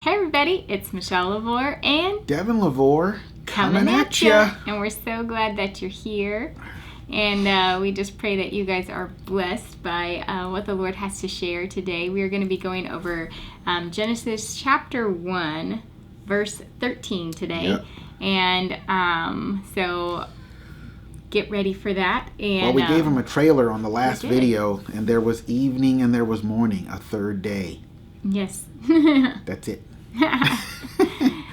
Hey everybody, it's Michelle LaVore and Devin LaVore coming at ya. And we're so glad that you're here. And we just pray that you guys are blessed by what the Lord has to share today. We are going to be going over Genesis chapter 1, verse 13 today. Yep. And so get ready for that. And well, we gave him a trailer on the last video, and there was evening and there was morning, a third day. Yes. That's it.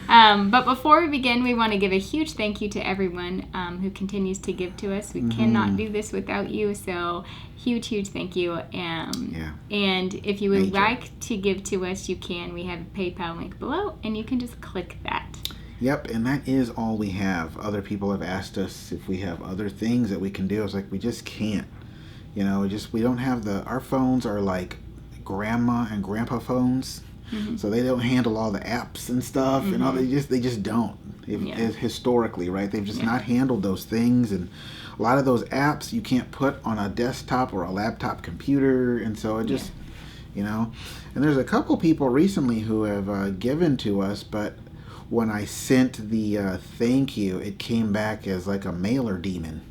But before we begin, we want to give a huge thank you to everyone who continues to give to us. We cannot do this without you, so huge thank you. And if you would like to give to us, you can. We have a PayPal link below, and you can just click that. Yep, and that is all we have. Other people have asked us if we have other things that we can do. I was like, we just can't. You know, we don't have our phones are like grandma and grandpa phones. Mm-hmm. So they don't handle all the apps and stuff, and all they just don't. Historically, right? They've just not handled those things, and a lot of those apps you can't put on a desktop or a laptop computer, and so it just, And there's a couple people recently who have given to us, but when I sent the thank you, it came back as like a mailer demon.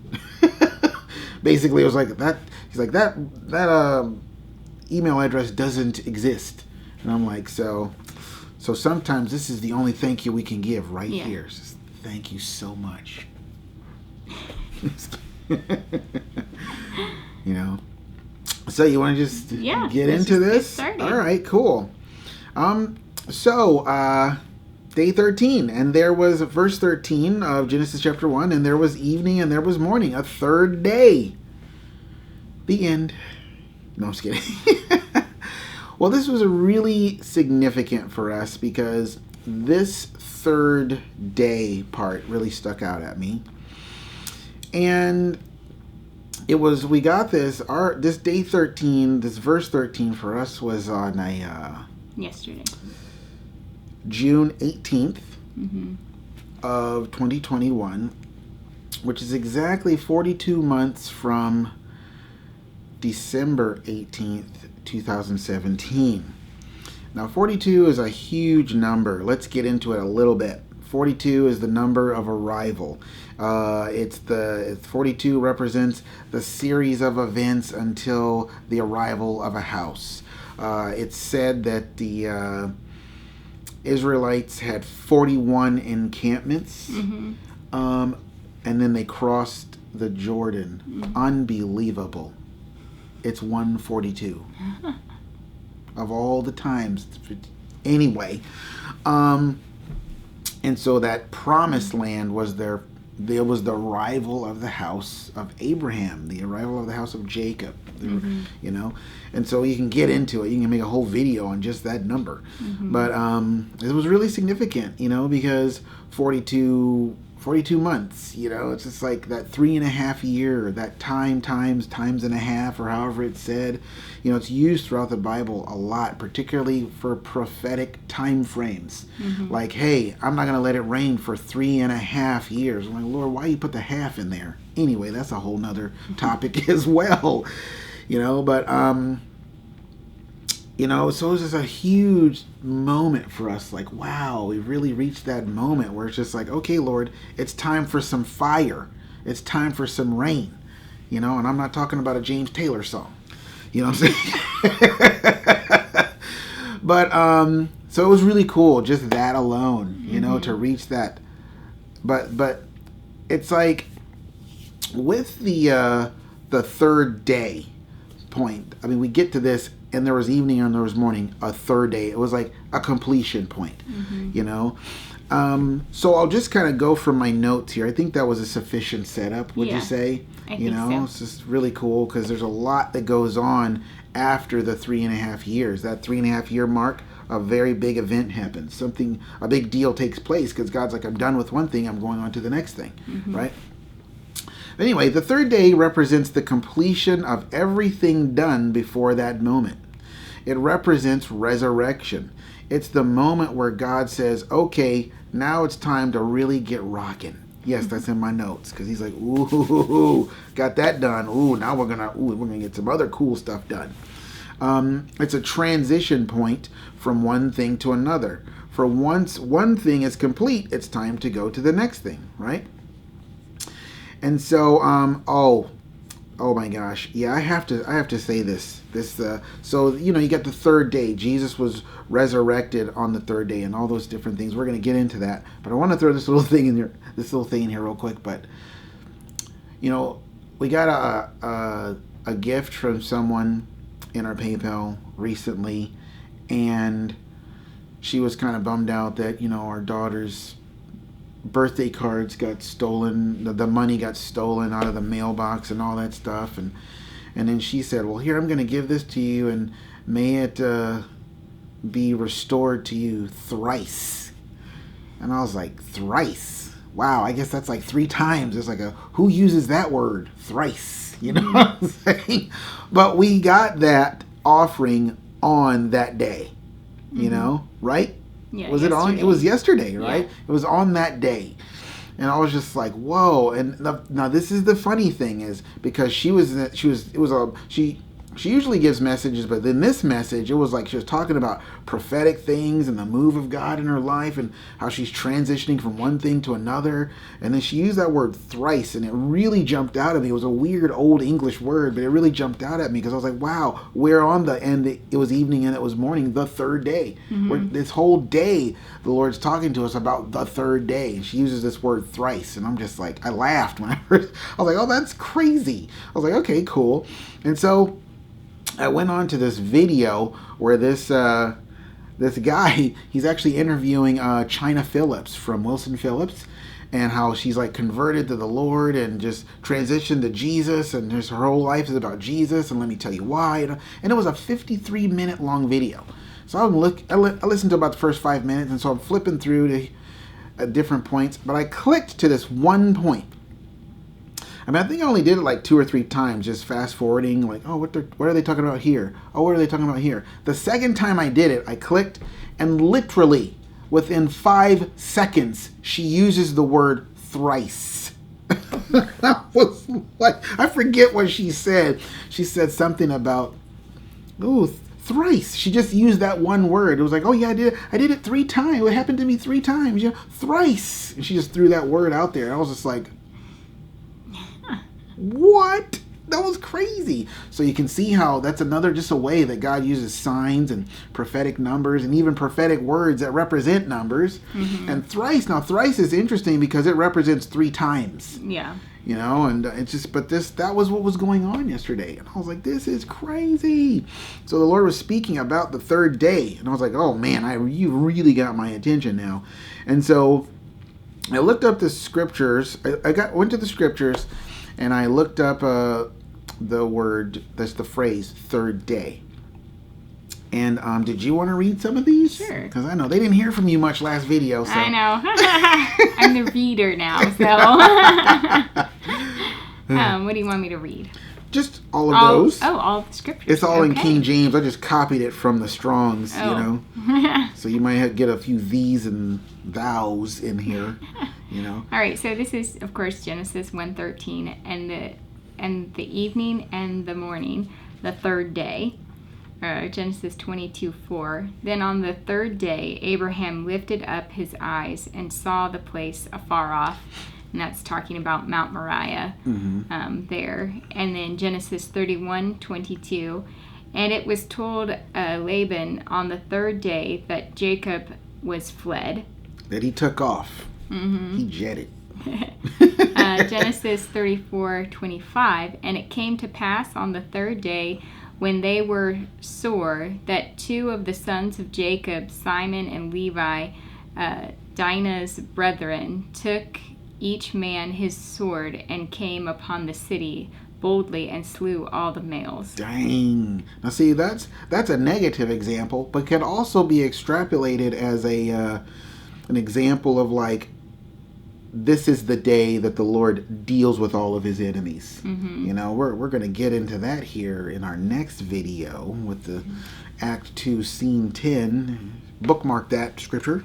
Basically, it was like that. He's like that email address doesn't exist. And I'm like, so sometimes this is the only thank you we can give right here. Just, thank you so much. So you want to just get into this? Get all right, cool. Day 13, and there was verse 13 of Genesis chapter 1, and there was evening and there was morning, a third day. The end. No, I'm just kidding. Well, this was really significant for us because this third day part really stuck out at me. And we got this day 13, this verse 13 for us was on yesterday. June 18th of 2021, which is exactly 42 months from December 18th, 2017. Now 42 is a huge number. Let's get into it a little bit. 42 is the number of arrival. 42 represents the series of events until the arrival of a house. It's said that the Israelites had 41 encampments, and then they crossed the Jordan. Unbelievable. It's 142 of all the times. Anyway, and so that promised land was there was the arrival of the house of Abraham, the arrival of the house of Jacob, and so you can get into it. You can make a whole video on just that number. But it was really significant, because 42 months, it's just like that 3.5 year, that times and a half, or however it's said, it's used throughout the Bible a lot, particularly for prophetic time frames. Like, hey, I'm not going to let it rain for 3.5 years. I'm like, Lord, why you put the half in there? Anyway, that's a whole nother topic as well, but, so it was just a huge moment for us. Like, wow, we really reached that moment where it's just like, okay, Lord, it's time for some fire. It's time for some rain, and I'm not talking about a James Taylor song, what I'm saying? But, so it was really cool, just that alone, to reach that. But it's like with the third day point, I mean, we get to this, and there was evening and there was morning, a third day. It was like a completion point, So I'll just kind of go from my notes here. I think that was a sufficient setup, would you say? I think so. It's just really cool because there's a lot that goes on after the 3.5 years. That 3.5 year mark, a very big event happens. A big deal takes place because God's like, I'm done with one thing, I'm going on to the next thing, right? Anyway, the third day represents the completion of everything done before that moment. It represents resurrection. It's the moment where God says, okay, now it's time to really get rocking. Yes, that's in my notes, because he's like, ooh, got that done. Ooh, now we're gonna get some other cool stuff done. It's a transition point from one thing to another. For once one thing is complete, it's time to go to the next thing, right? And so, oh my gosh, yeah, I have to say this. So you get the third day. Jesus was resurrected on the third day, and all those different things. We're going to get into that, but I want to throw this little thing in here real quick. But we got a gift from someone in our PayPal recently, and she was kind of bummed out that our daughter's birthday cards got stolen, the money got stolen out of the mailbox and all that stuff, and then she said, well, here, I'm going to give this to you, and may it be restored to you thrice. And I was like, thrice? Wow, I guess that's like 3 times. It's like, who uses that word, thrice? You know what I'm saying? But we got that offering on that day, right? Yeah, was yesterday. It on? It was yesterday, right? Yeah. It was on that day. And I was just like, whoa. And now this is the funny thing is, because she usually gives messages, but in this message, it was like she was talking about prophetic things and the move of God in her life and how she's transitioning from one thing to another. And then she used that word thrice, and it really jumped out at me. It was a weird old English word, but it really jumped out at me because I was like, wow, we're on the end. It was evening and it was morning, the third day. Mm-hmm. This whole day, the Lord's talking to us about the third day. She uses this word thrice, and I'm just like, I laughed when I heard. I was like, oh, that's crazy. I was like, okay, cool. And so I went on to this video where this guy, he's actually interviewing China Phillips from Wilson Phillips, and how she's like converted to the Lord and just transitioned to Jesus, and her whole life is about Jesus, and let me tell you why. And it was a 53-minute long video. So I listened to about the first 5 minutes, and so I'm flipping through to different points, but I clicked to this one point. I mean, I think I only did it like 2 or 3 times, just fast forwarding, like, oh, what are they talking about here? Oh, what are they talking about here? The second time I did it, I clicked, and literally within 5 seconds, she uses the word thrice. I was like, I forget what she said. She said something about, thrice. She just used that one word. It was like, oh yeah, I did it 3 times. It happened to me 3 times. Yeah, thrice. And she just threw that word out there. I was just like, what? That was crazy. So you can see how that's just a way that God uses signs and prophetic numbers and even prophetic words that represent numbers. Mm-hmm. And thrice is interesting because it represents 3 times. Yeah. And it's just, that was what was going on yesterday. And I was like, this is crazy. So the Lord was speaking about the third day. And I was like, oh man, you really got my attention now. And so I looked up the scriptures. Went to the scriptures, and I looked up the word, that's the phrase, third day. And did you want to read some of these? Sure. Because I know they didn't hear from you much last video. So. I know. I'm the reader now, so. What do you want me to read? Just all of those. Oh, all the scriptures. It's all in King James. I just copied it from the Strongs, So you might get a few these and thous in here, All right, so this is, of course, Genesis 1:13, and the evening and the morning, the third day. Genesis 22:4. Then on the third day, Abraham lifted up his eyes and saw the place afar off. And that's talking about Mount Moriah there. And then Genesis 31:22. And it was told Laban on the third day that Jacob was fled. That he took off. Mm-hmm. He jetted. Genesis 34:25. And it came to pass on the third day, when they were sore, that 2 of the sons of Jacob, Simon and Levi, Dinah's brethren, took each man his sword and came upon the city boldly and slew all the males. Dang. Now see, that's a negative example, but can also be extrapolated as an example of like, this is the day that the Lord deals with all of his enemies. Mm-hmm. We're going to get into that here in our next video with the Act 2, Scene 10. Bookmark that scripture.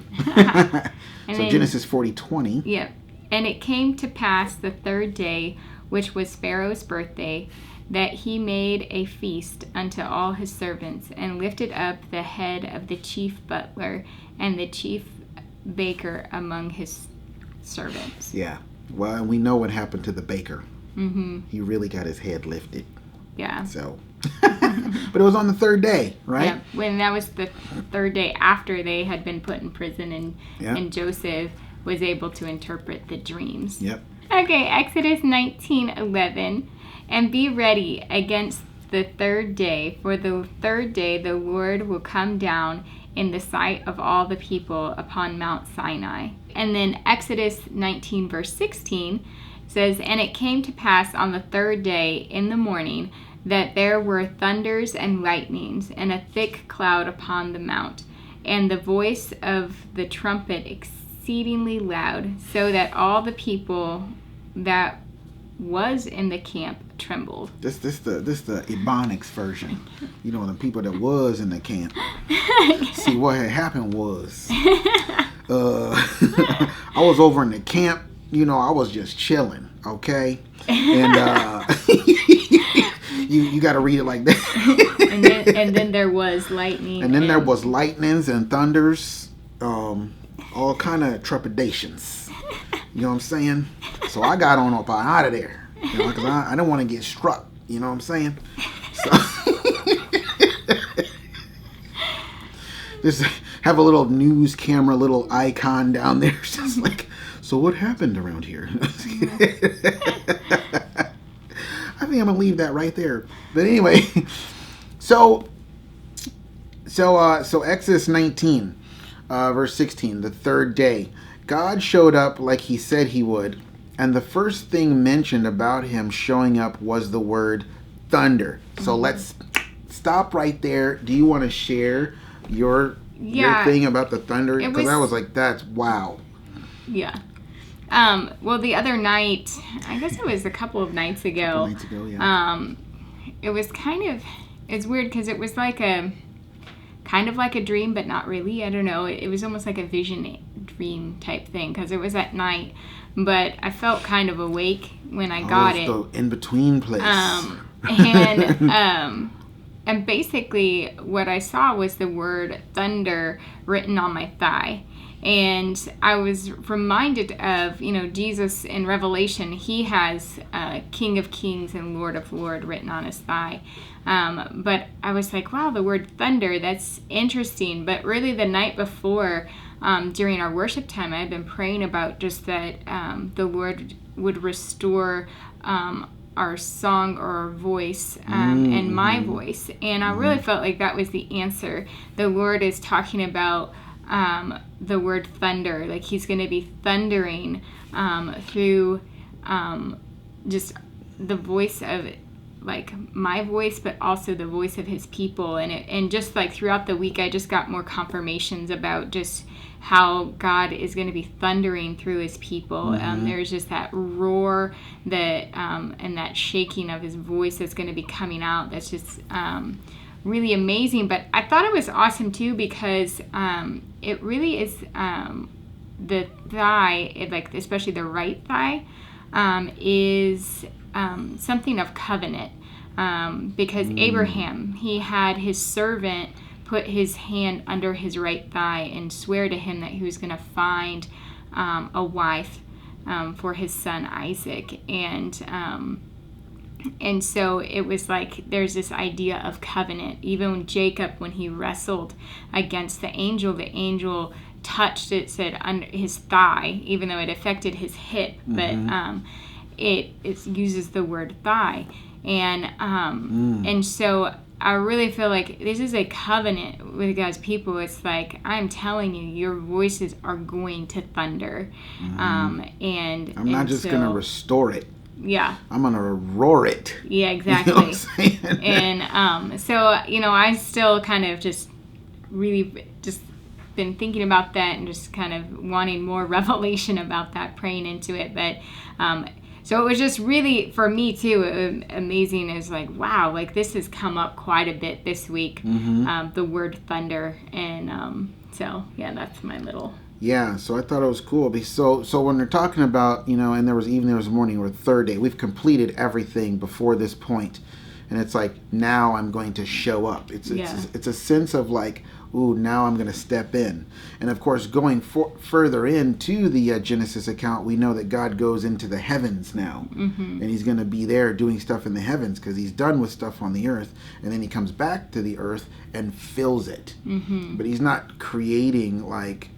Genesis 40:20. Yep. And it came to pass the third day, which was Pharaoh's birthday, that he made a feast unto all his servants, and lifted up the head of the chief butler and the chief baker among his servants. Yeah. Well, and we know what happened to the baker. Mm-hmm. He really got his head lifted. Yeah. So, but it was on the third day, right? Yeah. When that was the third day after they had been put in prison, and Joseph was able to interpret the dreams. Yep. Okay, Exodus 19:11. And be ready against the third day, for the third day the Lord will come down in the sight of all the people upon Mount Sinai. And then Exodus 19 verse 16 says, and it came to pass on the third day in the morning that there were thunders and lightnings and a thick cloud upon the mount, and the voice of the trumpet exceedingly loud, so that all the people that was in the camp trembled. This the Ebonics version. You know, the people that was in the camp. See, what had happened was I was over in the camp. You know, I was just chilling, okay? And you got to read it like that. and then there was lightning. And then there was lightnings and thunders, all kind of trepidations. You know what I'm saying? So I got on up out of there, you know, because I didn't want to get struck. You know what I'm saying? So just have a little news camera, little icon down there, just like, so what happened around here? I think I'm gonna leave that right there. But anyway, so Exodus 19, verse 16, the third day, God showed up like he said he would, and the first thing mentioned about him showing up was the word thunder. So let's stop right there. Do you want to share your thing about the thunder? Because I was like, that's wow. Yeah. Well, the other night, I guess it was a couple of nights ago. It was it's weird because it was like kind of like a dream, but not really. I don't know. It was almost like a vision dream type thing because it was at night, but I felt kind of awake when I got it. The in-between place. And basically what I saw was the word thunder written on my thigh. And I was reminded of, you know, Jesus in Revelation. He has King of Kings and Lord of Lords written on his thigh. But I was like, wow, the word thunder, that's interesting. But really the night before, during our worship time, I had been praying about just that the Lord would restore our song or our voice and my voice. And I really felt like that was the answer. The Lord is talking about the word thunder, like he's going to be thundering through just the voice of like my voice, but also the voice of his people. And just like throughout the week, I just got more confirmations about just how God is going to be thundering through his people. There's just that roar that and that shaking of his voice that's going to be coming out. That's just really amazing. But I thought it was awesome too because it really is the thigh, like especially the right thigh, is something of covenant, because Abraham, he had his servant put his hand under his right thigh and swear to him that he was going to find a wife for his son Isaac. And so it was like there's this idea of covenant. Even when Jacob, when he wrestled against the angel touched, it said, under his thigh, even though it affected his hip. But it uses the word thigh. And so I really feel like this is a covenant with God's people. It's like, I'm telling you, your voices are going to thunder. And I'm not just going to restore it. Yeah. I'm going to roar it. Yeah, exactly. You know what I'm saying? And so, you know, I still kind of just really just been thinking about that and just kind of wanting more revelation about that, praying into it. But so it was just really, for me too, amazing. Is like, wow, like this has come up quite a bit this week, the word thunder. And so, yeah, that's my little Yeah, so I thought it was cool. So when they're talking about, and there was evening, there was morning, or third day, we've completed everything before this point. And it's like, now I'm going to show up. It's a sense of like, ooh, now I'm going to step in. And of course, going further into the Genesis account, we know that God goes into the heavens now. And he's going to be there doing stuff in the heavens because he's done with stuff on the earth. And then he comes back to the earth and fills it. But he's not creating like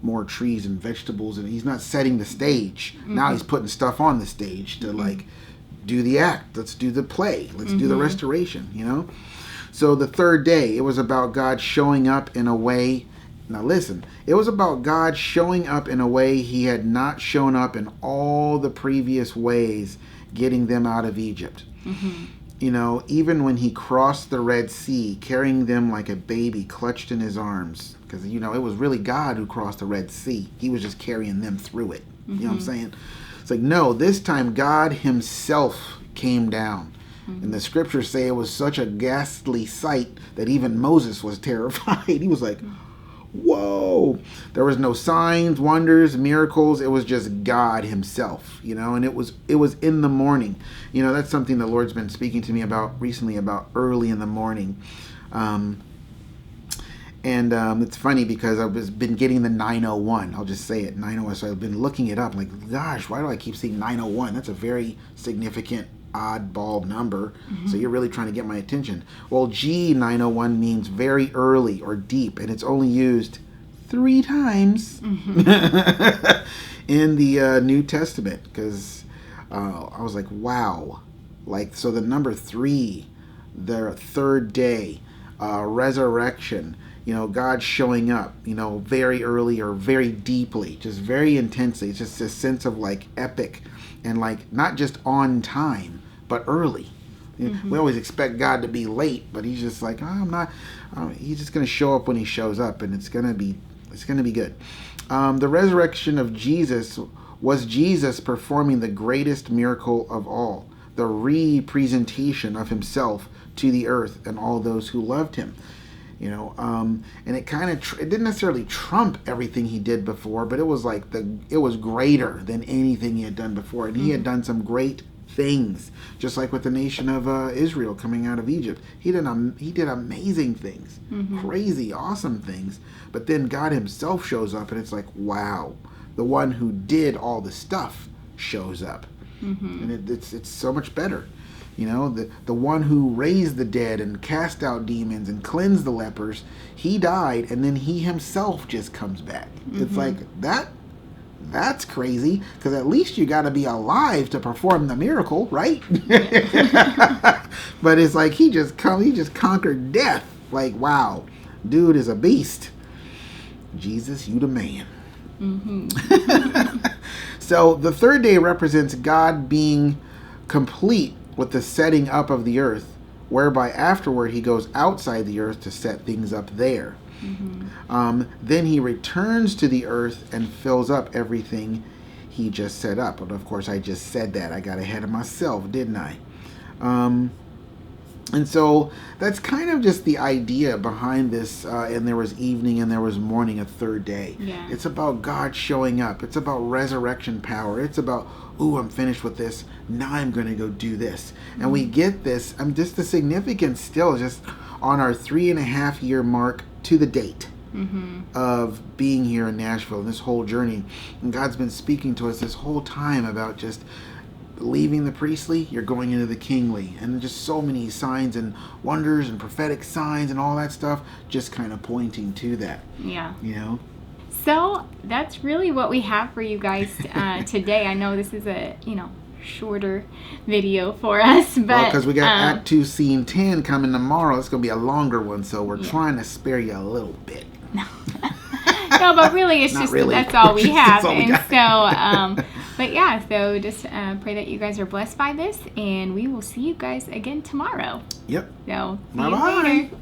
more trees and vegetables, and he's not setting the stage. Now he's putting stuff on the stage to like do the act. Let's do the play. Let's do the restoration, So the third day, it was about God showing up in a way. Now listen, it was about God showing up in a way he had not shown up in all the previous ways, getting them out of Egypt. Even when he crossed the Red Sea, carrying them like a baby clutched in his arms. Because, it was really God who crossed the Red Sea. He was just carrying them through it. You know what I'm saying? It's like, no, this time God himself came down. And the scriptures say it was such a ghastly sight that even Moses was terrified. He was like, whoa. There was no signs, wonders, miracles. It was just God himself, and it was in the morning. That's something the Lord's been speaking to me about recently, about early in the morning. And it's funny because I've been getting the 901. I'll just say it, 901. So I've been looking it up. I'm like, gosh, why do I keep seeing 901? That's a very significant oddball number. So you're really trying to get my attention. Well, G901 means very early or deep, and it's only used 3 times in the New Testament. Because I was like, wow. Like, so the number 3, the third day, resurrection, God showing up, very early or very deeply, just very intensely. It's just a sense of like epic and like not just on time, but early. We always expect God to be late, but he's just like, I'm not. He's just going to show up when he shows up, and it's going to be good. The resurrection of Jesus was Jesus performing the greatest miracle of all, the re-presentation of himself to the earth and all those who loved him. And it kind of it didn't necessarily trump everything he did before, but it was like it was greater than anything he had done before, and he had done some great things, just like with the nation of Israel coming out of Egypt. He did amazing things, crazy, awesome things. But then God himself shows up, and it's like, wow, the one who did all the stuff shows up, and it's so much better. The one who raised the dead and cast out demons and cleansed the lepers, he died, and then he himself just comes back. It's like, that's crazy, because at least you got to be alive to perform the miracle, right? But it's like he just conquered death. Like, wow, dude is a beast. Jesus, you the man. So the third day represents God being complete with the setting up of the earth, whereby afterward he goes outside the earth to set things up there. Then he returns to the earth and fills up everything he just set up. But of course, I just said that. I got ahead of myself, didn't I? And so that's kind of just the idea behind this. And there was evening and there was morning, a third day. Yeah. It's about God showing up. It's about resurrection power. It's about, ooh, I'm finished with this. Now I'm going to go do this. And we get this. Just the significance still just on our 3.5 year mark to the date of being here in Nashville and this whole journey. And God's been speaking to us this whole time about just leaving the priestly, you're going into the kingly, and just so many signs and wonders and prophetic signs and all that stuff just kind of pointing to that. Yeah. So that's really what we have for you guys today. I know this is a shorter video for us, but because we got Act 2 Scene 10 coming tomorrow, it's going to be a longer one, so we're trying to spare you a little bit. No, but really, it's just really. That's all we have. But yeah, so just pray that you guys are blessed by this, and we will see you guys again tomorrow. Yep. So, see Bye-bye. you later.